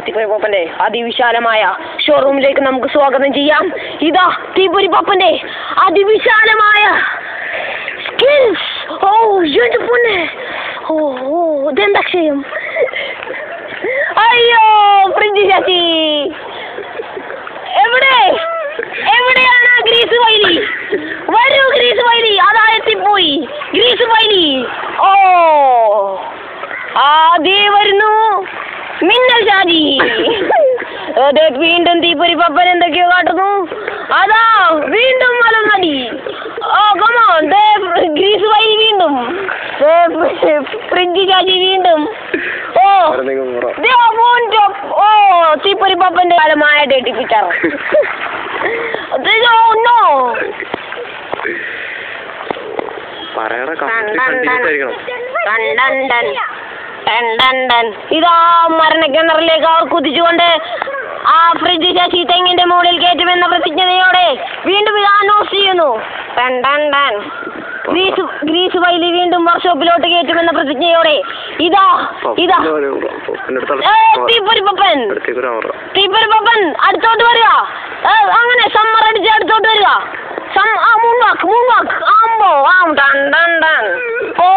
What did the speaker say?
തീപ്പൊരി പപ്പന്റെ അതിവിശാലമായ ഷോറൂമിലേക്ക് നമുക്ക് സ്വാഗതം ചെയ്യാം. ഇതാ തീപ്പൊരി പപ്പന്റെ അതിവിശാലമായ സ്കിൽസ്. ഓ എന്റെ പൊന്നെ, ഓ ഇതെന്തക്ഷയം. അയ്യോ ഫ്രിഡ്ജ് ചാച്ചി, എവിടെയാണ് ഗ്രീസ് വൈലി? വരൂ ഗ്രീസ് വൈലി, അതാ എത്തിപ്പോയി ഗ്രീസ് വൈലി. ഓ ആദ്യേ വരുന്നു മിന്നൽ ഷാജി. അതെ, വീണ്ടും തീപ്പൊരി പപ്പൻ എന്തൊക്കെയോ കാട്ടുന്നു. അതാ വീണ്ടും മലനടി. ഓ കമോൺ, ഗ്രീസ് വൈലി വീണ്ടും, ഫ്രിഡ്ജ് ഷാജി വീണ്ടും. ഓ തീപ്പൊരി പപ്പന്റെ കാലമായ ഡേട്ടി പിക്ചർ. ഇതാ മരണക്കിണറിലേക്ക് അവർ കുതിച്ചുകൊണ്ട് ആ ഫ്രിഡ്ജ് ശശി തെങ്ങിന്റെ മുകളിൽ കയറ്റുമെന്ന പ്രതിജ്ഞതയോടെ വീണ്ടും ഇത് അനൗൺസ് ചെയ്യുന്നു. ഗ്രീസ് വൈലി വീണ്ടും വർക്ക്ഷോപ്പിലോട്ട് കയറ്റുമെന്ന പ്രതിജ്ഞയോടെ ഇതാ തീപ്പൊരി പപ്പൻ അടുത്തോട്ട് വരിക. അങ്ങനെ സമ്മർ അടിച്ച് അടുത്തോട്ട് വരിക. മൂൺ വാക്ക്. ഓ